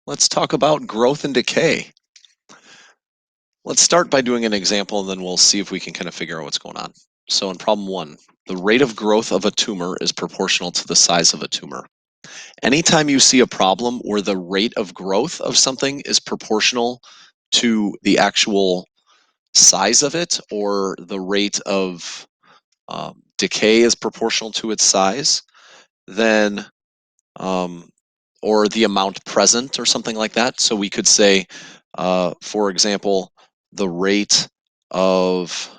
Let's talk about growth and decay. Let's start by doing an example and then we'll see if we can kind of figure out what's going on. So in problem one, the rate of growth of a tumor is proportional to the size of a tumor. Anytime you see a problem where the rate of growth of something is proportional to the actual size of it, or the rate of decay is proportional to its size, then um, or the amount present or something like that. So we could say, for example, the rate of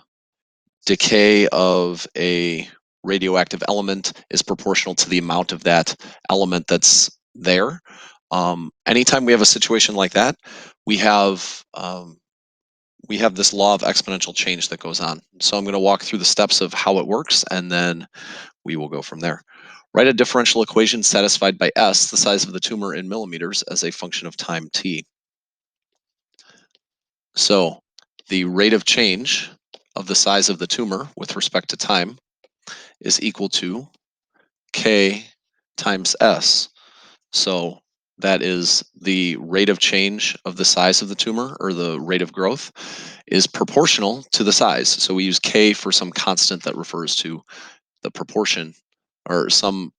decay of a radioactive element is proportional to the amount of that element that's there. Anytime we have a situation like that, we have um, we have this law of exponential change that goes on. So I'm going to walk through the steps of how it works, and then we will go from there. Write a differential equation satisfied by S, the size of the tumor in millimeters, as a function of time t. So the rate of change of the size of the tumor with respect to time is equal to K times S. So that is the rate of change of the size of the tumor, or the rate of growth, is proportional to the size. So we use K for some constant that refers to the proportion, or some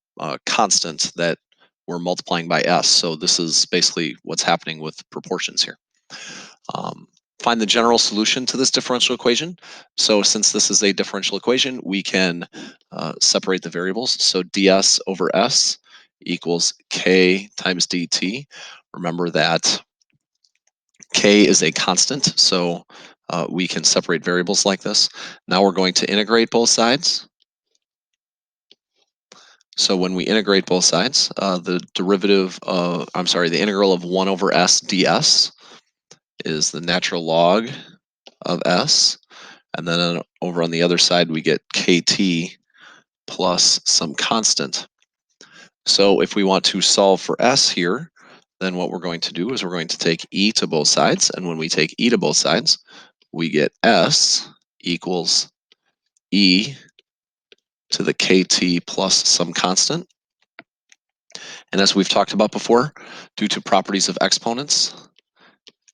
constant that we're multiplying by S. So this is basically what's happening with proportions here. Um, find the general solution to this differential equation. So since this is a differential equation, we can separate the variables. So ds over s equals k times dt. Remember that k is a constant, so we can separate variables like this. Now we're going to integrate both sides. So when we integrate both sides, the integral of 1 over s ds is the natural log of s. And then over on the other side, we get kt plus some constant. So if we want to solve for s here, then what we're going to do is we're going to take e to both sides. And when we take e to both sides, we get s equals e to the kt plus some constant. And as we've talked about before, due to properties of exponents,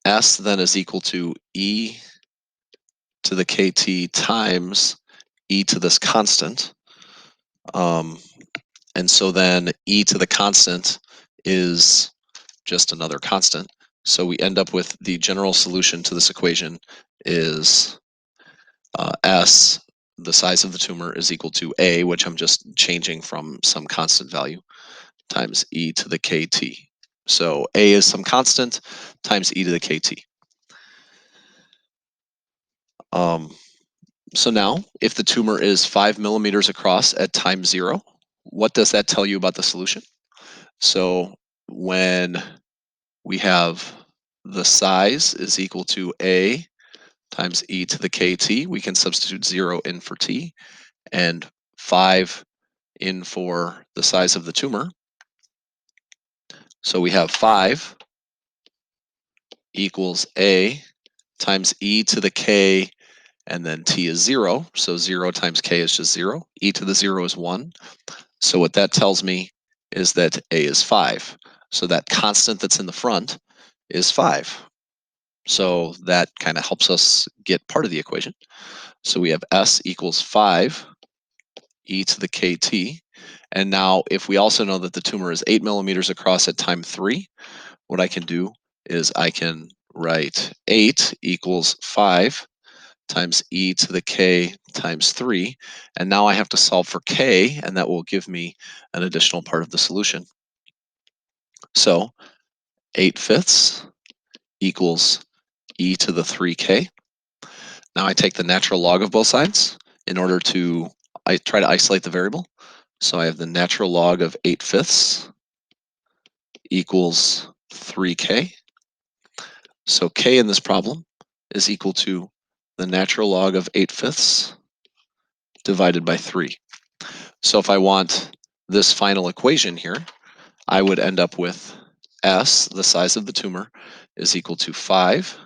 s then is equal to e to the kt times e to this constant. And so then e to the constant is just another constant. So we end up with the general solution to this equation is s, the size of the tumor, is equal to a, which I'm just changing from some constant value, times e to the kt. So a is some constant times e to the kt. So now, if the tumor is 5 millimeters across at time 0, what does that tell you about the solution? So when we have the size is equal to a times e to the kt, we can substitute 0 in for t and 5 in for the size of the tumor. So we have 5 equals a times e to the k, and then t is 0. So 0 times k is just 0. E to the 0 is 1. So what that tells me is that a is 5. So that constant that's in the front is 5. So that kind of helps us get part of the equation. So we have s equals 5 e to the kt. And now if we also know that the tumor is 8 millimeters across at time 3, what I can do is I can write 8 equals 5 times e to the k times 3. And now I have to solve for k, and that will give me an additional part of the solution. So 8/5 equals e to the 3k. Now I take the natural log of both sides in order to try to isolate the variable. So I have the natural log of 8/5 equals 3k. So k in this problem is equal to the natural log of 8/5 divided by 3. So if I want this final equation here, I would end up with s, the size of the tumor, is equal to 5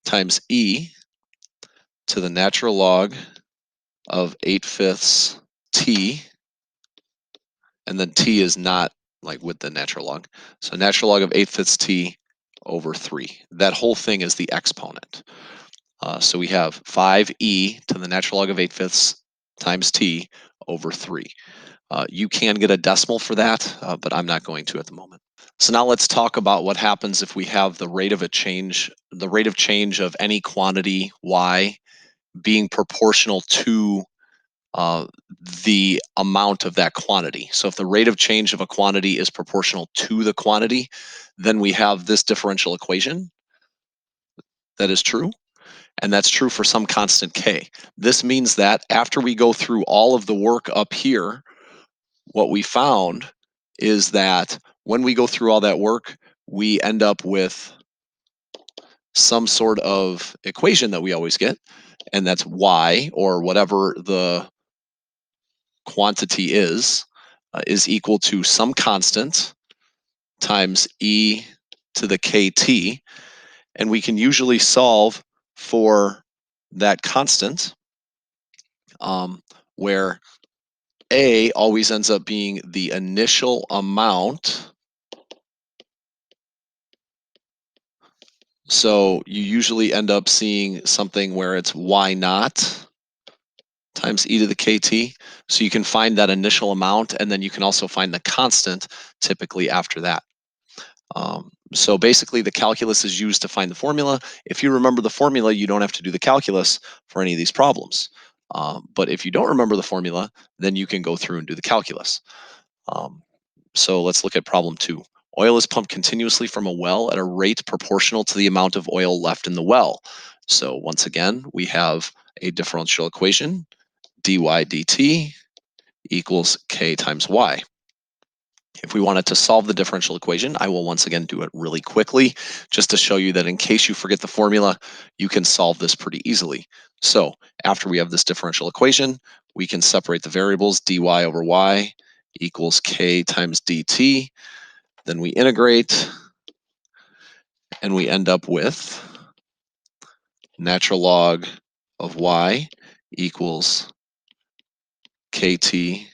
times e to the natural log of 8/5 t, and then t is not like with the natural log. So natural log of 8/5 t over 3. That whole thing is the exponent. So we have 5e to the natural log of 8/5 times t over 3. You can get a decimal for that, but I'm not going to at the moment. So now let's talk about what happens if we have the rate of change of any quantity y being proportional to uh, the amount of that quantity. So if the rate of change of a quantity is proportional to the quantity, then we have this differential equation that is true, and that's true for some constant k. This means that after we go through all of the work up here, what we found is that when we go through all that work, we end up with some sort of equation that we always get, and that's y, or whatever the quantity is equal to some constant times e to the kt, and we can usually solve for that constant, where a always ends up being the initial amount. So you usually end up seeing something where it's y naught times e to the kt. So you can find that initial amount, and then you can also find the constant typically after that. So basically, the calculus is used to find the formula. If you remember the formula, you don't have to do the calculus for any of these problems. But if you don't remember the formula, then you can go through and do the calculus. Um, so let's look at problem 2. Oil is pumped continuously from a well at a rate proportional to the amount of oil left in the well. So once again, we have a differential equation, dy dt equals k times y. If we wanted to solve the differential equation, I will once again do it really quickly, just to show you that in case you forget the formula, you can solve this pretty easily. So after we have this differential equation, we can separate the variables. Dy over y equals k times dt. Then we integrate, and we end up with natural log of y equals kt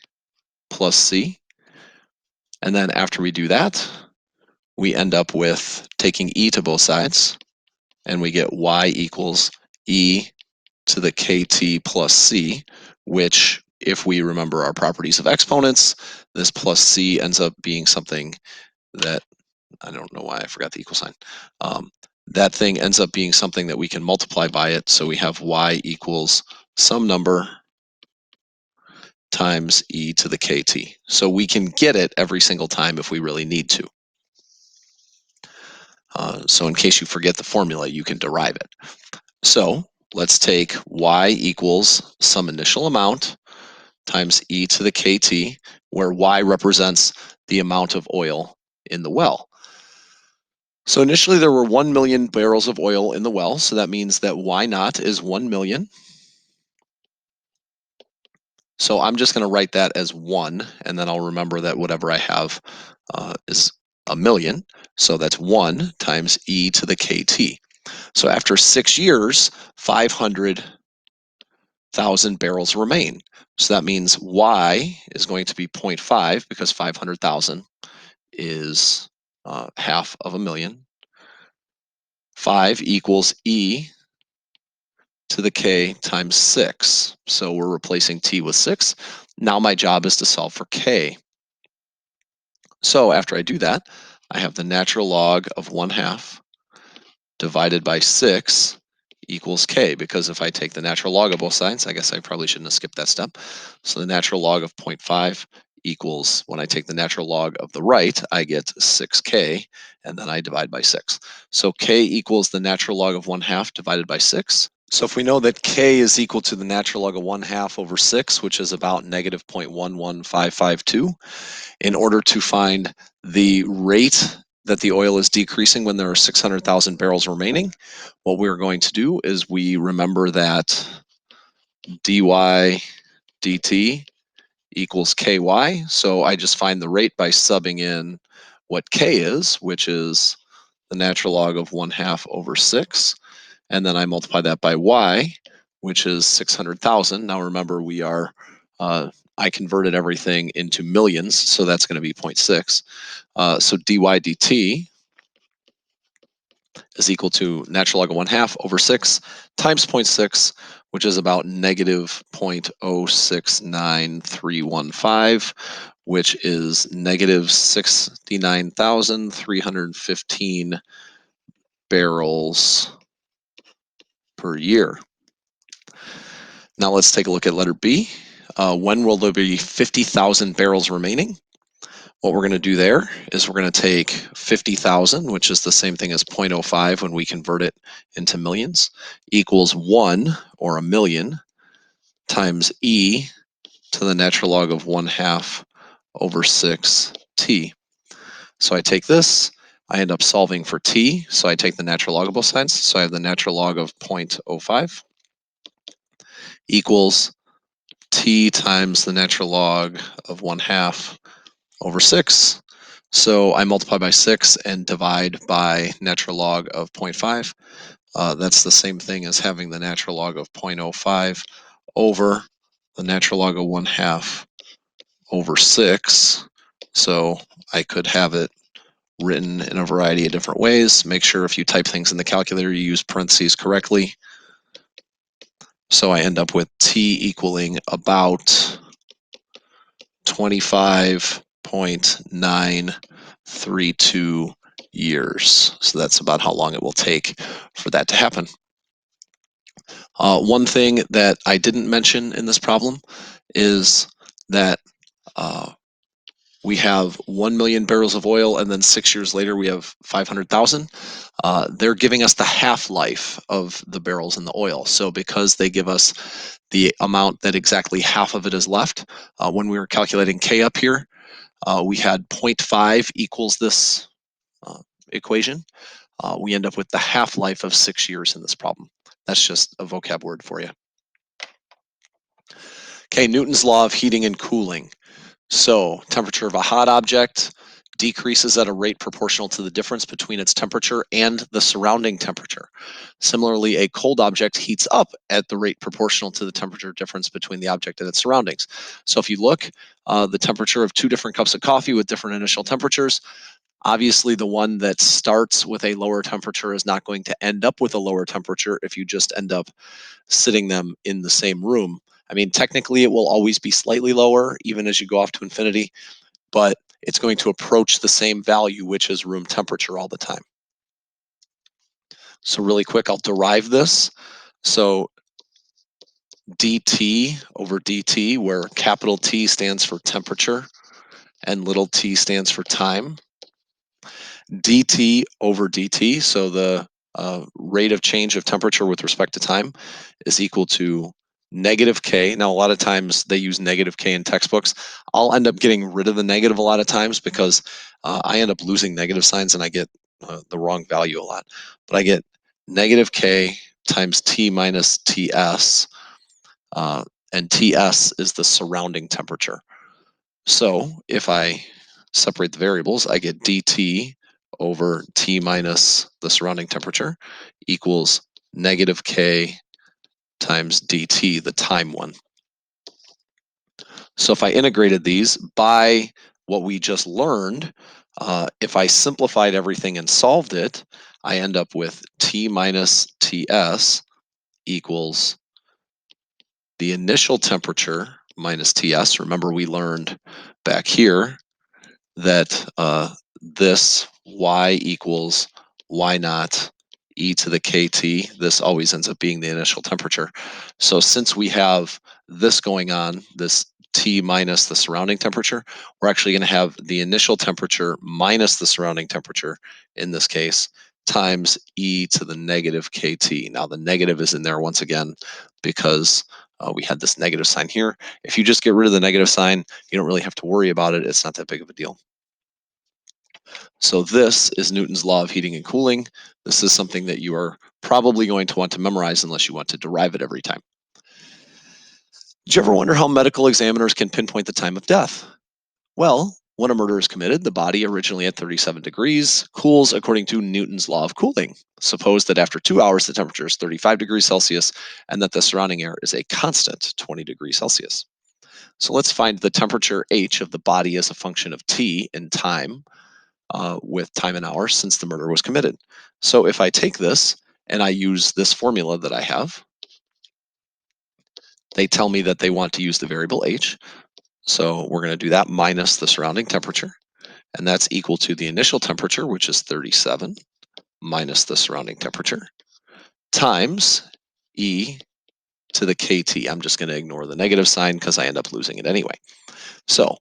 plus c. And then after we do that, we end up with taking e to both sides, and we get y equals e to the kt plus c, which, if we remember our properties of exponents, this plus c ends up being something that, I don't know why I forgot the equal sign. That thing ends up being something that we can multiply by it, so we have y equals some number times e to the kt. So we can get it every single time if we really need to. So in case you forget the formula, you can derive it. So let's take y equals some initial amount times e to the kt, where y represents the amount of oil in the well. So initially there were 1 million barrels of oil in the well, so that means that y naught is 1 million. So I'm just going to write that as 1, and then I'll remember that whatever I have is a million. So that's 1 times e to the kt. So after 6 years, 500,000 barrels remain. So that means y is going to be 0.5, because 500,000 is half of a million. 5 equals e to the k times 6. So we're replacing t with 6. Now my job is to solve for k. So after I do that, I have the natural log of 1/2 divided by 6 equals k, because if I take the natural log of both sides, I guess I probably shouldn't have skipped that step. So the natural log of 0.5 equals, when I take the natural log of the right, I get 6k, and then I divide by 6. So k equals the natural log of 1/2 divided by 6. So if we know that k is equal to the natural log of 1/2 over 6, which is about negative 0.11552, in order to find the rate that the oil is decreasing when there are 600,000 barrels remaining, what we're going to do is we remember that dy dt equals ky. So I just find the rate by subbing in what k is, which is the natural log of 1/2 over 6. And then I multiply that by y, which is 600,000. Now remember, we are I converted everything into millions, so that's going to be 0.6. So dy dt is equal to natural log of 1/2 over 6 times 0.6, which is about negative 0.069315, which is negative 69,315 barrels per year. Now let's take a look at letter B. When will there be 50,000 barrels remaining? What we're going to do there is we're going to take 50,000, which is the same thing as 0.05 when we convert it into millions, equals 1, or a million, times e to the natural log of 1/2 over 6t. So I take this, I end up solving for t, so I take the natural log of both sides, so I have the natural log of 0.05 equals t times the natural log of 1/2 over 6. So I multiply by 6 and divide by natural log of 0.5. That's the same thing as having the natural log of 0.05 over the natural log of 1/2 over 6. So I could have it written in a variety of different ways. Make sure if you type things in the calculator, you use parentheses correctly. So I end up with t equaling about 25.932 years. So that's about how long it will take for that to happen. One thing that I didn't mention in this problem is that we have 1 million barrels of oil, and then 6 years later we have 500,000. They're giving us the half-life of the barrels in the oil. So because they give us the amount that exactly half of it is left, when we were calculating K up here, we had 0.5 equals this equation. We end up with the half-life of 6 years in this problem. That's just a vocab word for you. Okay, Newton's law of heating and cooling. So temperature of a hot object decreases at a rate proportional to the difference between its temperature and the surrounding temperature. Similarly, a cold object heats up at the rate proportional to the temperature difference between the object and its surroundings. So if you look, the temperature of 2 different cups of coffee with different initial temperatures, obviously the one that starts with a lower temperature is not going to end up with a lower temperature if you just end up sitting them in the same room. I mean, technically it will always be slightly lower even as you go off to infinity, but it's going to approach the same value, which is room temperature all the time. So really quick, I'll derive this. So dt over dt, where capital T stands for temperature and little t stands for time, dt over dt, so the rate of change of temperature with respect to time, is equal to negative k. Now, a lot of times they use negative k in textbooks. I'll end up getting rid of the negative a lot of times because I end up losing negative signs and I get the wrong value a lot. But I get negative k times t minus ts, and ts is the surrounding temperature. So if I separate the variables, I get dt over t minus the surrounding temperature equals negative k times dt, the time one. So if I integrated these by what we just learned, if I simplified everything and solved it, I end up with t minus ts equals the initial temperature minus ts. Remember, we learned back here that this y equals y naught e to the kt. This always ends up being the initial temperature. So since we have this going on, this T minus the surrounding temperature, we're actually going to have the initial temperature minus the surrounding temperature, in this case, times e to the negative kt. Now the negative is in there once again because we had this negative sign here. If you just get rid of the negative sign, you don't really have to worry about it. It's not that big of a deal. So this is Newton's law of heating and cooling. This is something that you are probably going to want to memorize unless you want to derive it every time. Did you ever wonder how medical examiners can pinpoint the time of death? Well, when a murder is committed, the body, originally at 37 degrees, cools according to Newton's law of cooling. Suppose that after 2 hours the temperature is 35 degrees Celsius and that the surrounding air is a constant 20 degrees Celsius. So let's find the temperature H of the body as a function of T in time, with time in hours since the murder was committed. So if I take this and I use this formula that I have, they tell me that they want to use the variable H. So we're going to do that minus the surrounding temperature. And that's equal to the initial temperature, which is 37, minus the surrounding temperature, times E to the KT. I'm just going to ignore the negative sign because I end up losing it anyway. So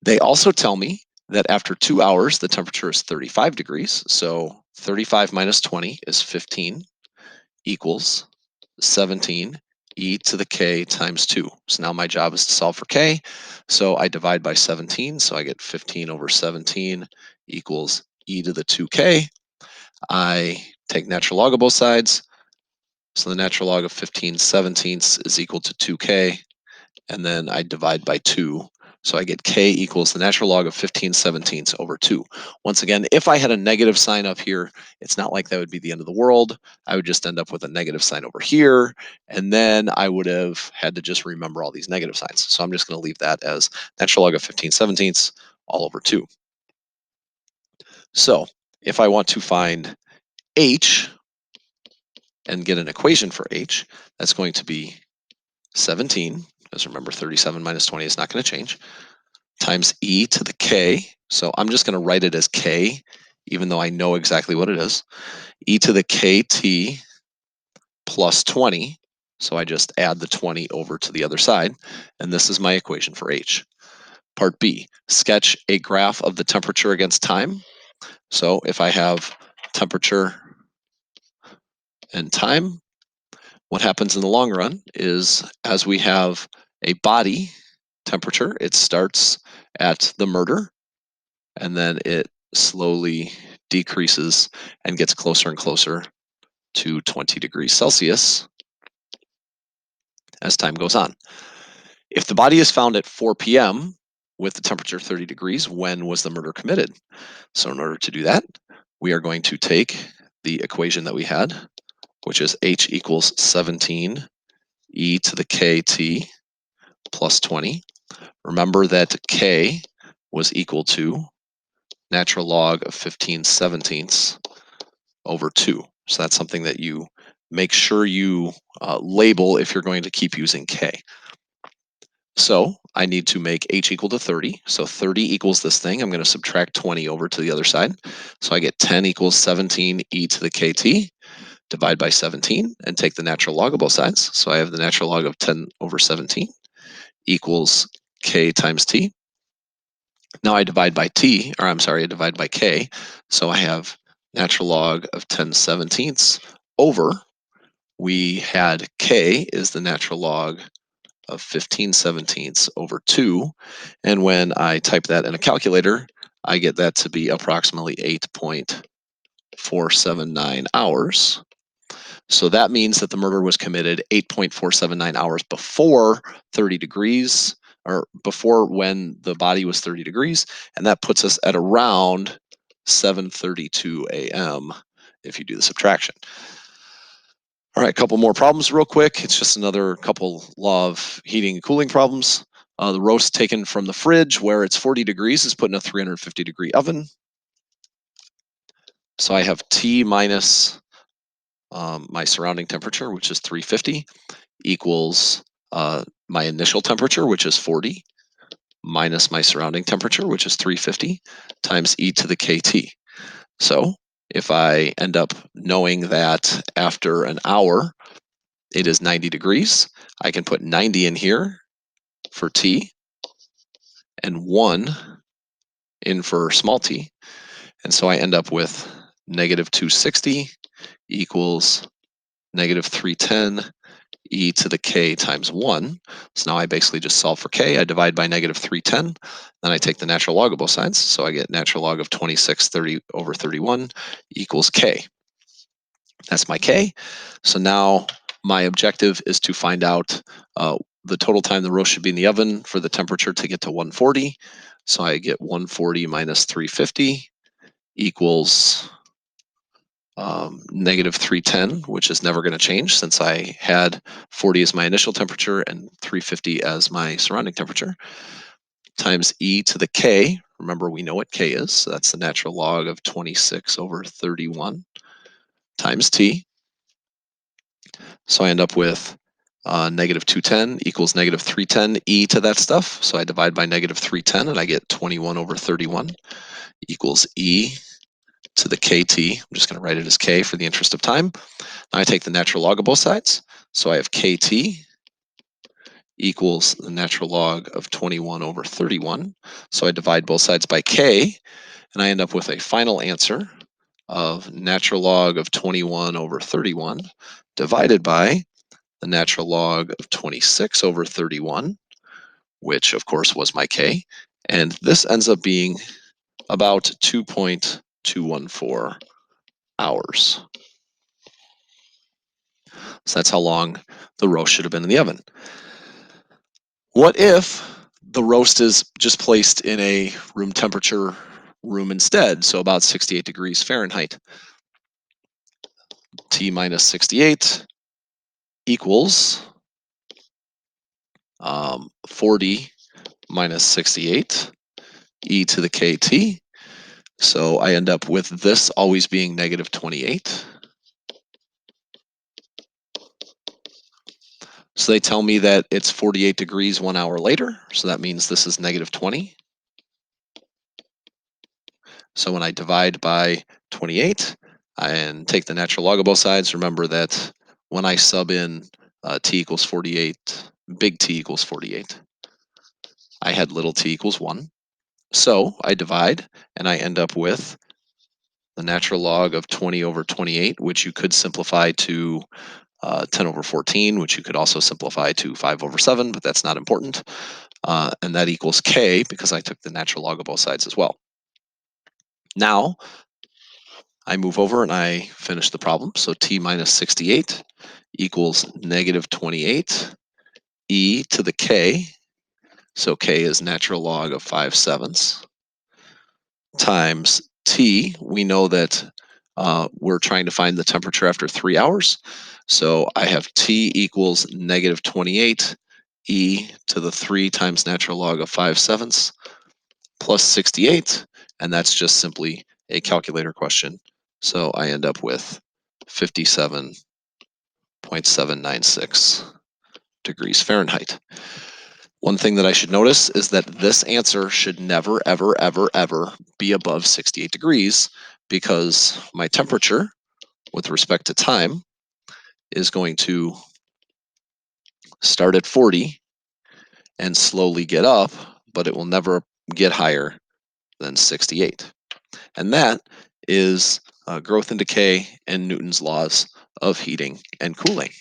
they also tell me that after 2 hours, the temperature is 35 degrees. So 35 minus 20 is 15, equals 17 e to the k times 2. So now my job is to solve for k. So I divide by 17. So I get 15 over 17 equals e to the 2k. I take natural log of both sides. So the natural log of 15/17 is equal to 2k. And then I divide by 2. So I get k equals the natural log of 15/17 over 2. Once again, if I had a negative sign up here, it's not like that would be the end of the world. I would just end up with a negative sign over here, and then I would have had to just remember all these negative signs. So I'm just going to leave that as natural log of 15/17 all over 2. So if I want to find h and get an equation for h, that's going to be 17, because remember 37 minus 20 is not going to change, times e to the k. So I'm just going to write it as k, even though I know exactly what it is. E to the kt plus 20. So I just add the 20 over to the other side. And this is my equation for h. Part B, sketch a graph of the temperature against time. So if I have temperature and time, what happens in the long run is as we have a body temperature, it starts at the murder, and then it slowly decreases and gets closer and closer to 20 degrees Celsius as time goes on. If the body is found at 4 p.m. with the temperature 30 degrees, when was the murder committed? So in order to do that, we are going to take the equation that we had, which is h equals 17 e to the kt plus 20. Remember that k was equal to natural log of 15/17 over 2. So that's something that you make sure you label if you're going to keep using k. So I need to make h equal to 30. So 30 equals this thing. I'm going to subtract 20 over to the other side. So I get 10 equals 17 e to the kt. Divide by 17 and take the natural log of both sides. So I have the natural log of 10 over 17 equals k times t. Now I divide by t, or I'm sorry, I divide by k. So I have natural log of 10/17 over, we had k is the natural log of 15/17 over 2. And when I type that in a calculator, I get that to be approximately 8.479 hours. So that means that the murder was committed 8.479 hours before 30 degrees, or before when the body was 30 degrees. And that puts us at around 7:32 a.m. if you do the subtraction. All right, a couple more problems real quick. It's just another couple law of heating and cooling problems. The roast taken from the fridge where it's 40 degrees is put in a 350 degree oven. So I have T minus my surrounding temperature, which is 350, equals my initial temperature, which is 40, minus my surrounding temperature, which is 350, times e to the kt. So if I end up knowing that after an hour it is 90 degrees, I can put 90 in here for t and 1 in for small t. And so I end up with negative 260 equals negative 310 e to the k times 1. So now I basically just solve for k. I divide by negative 310. Then I take the natural log of both sides. So I get natural log of 26/30 over 31 equals k. That's my k. So now my objective is to find out the total time the roast should be in the oven for the temperature to get to 140. So I get 140 minus 350 equals negative 310, which is never going to change since I had 40 as my initial temperature and 350 as my surrounding temperature, times e to the k. Remember, we know what k is, so that's the natural log of 26 over 31 times t. So I end up with negative 210 equals negative 310 e to that stuff. So I divide by negative 310 and I get 21 over 31 equals e to the kt. I'm just going to write it as k for the interest of time. Now I take the natural log of both sides. So I have kt equals the natural log of 21 over 31. So I divide both sides by k, and I end up with a final answer of natural log of 21 over 31 divided by the natural log of 26 over 31, which of course was my k. And this ends up being about 2.214 hours. So that's how long the roast should have been in the oven. What if the roast is just placed in a room temperature room instead, so about 68 degrees Fahrenheit? T minus 68 equals 40 minus 68 e to the kt. So I end up with this always being negative 28. So they tell me that it's 48 degrees 1 hour later. So that means this is negative 20. So when I divide by 28 and take the natural log of both sides, remember that when I sub in t equals 48, big T equals 48, I had little t equals 1. So I divide and I end up with the natural log of 20 over 28, which you could simplify to 10 over 14, which you could also simplify to 5 over 7, but that's not important. And that equals k because I took the natural log of both sides as well. Now, I move over and I finish the problem. So t minus 68 equals negative 28 e to the k. So k is natural log of 5/7 times t. We know that we're trying to find the temperature after 3 hours. So I have t equals negative 28 e to the 3 times natural log of 5/7 plus 68. And that's just simply a calculator question. So I end up with 57.796 degrees Fahrenheit. One thing that I should notice is that this answer should never, ever, ever, ever be above 68 degrees because my temperature with respect to time is going to start at 40 and slowly get up, but it will never get higher than 68. And that is growth and decay and Newton's laws of heating and cooling.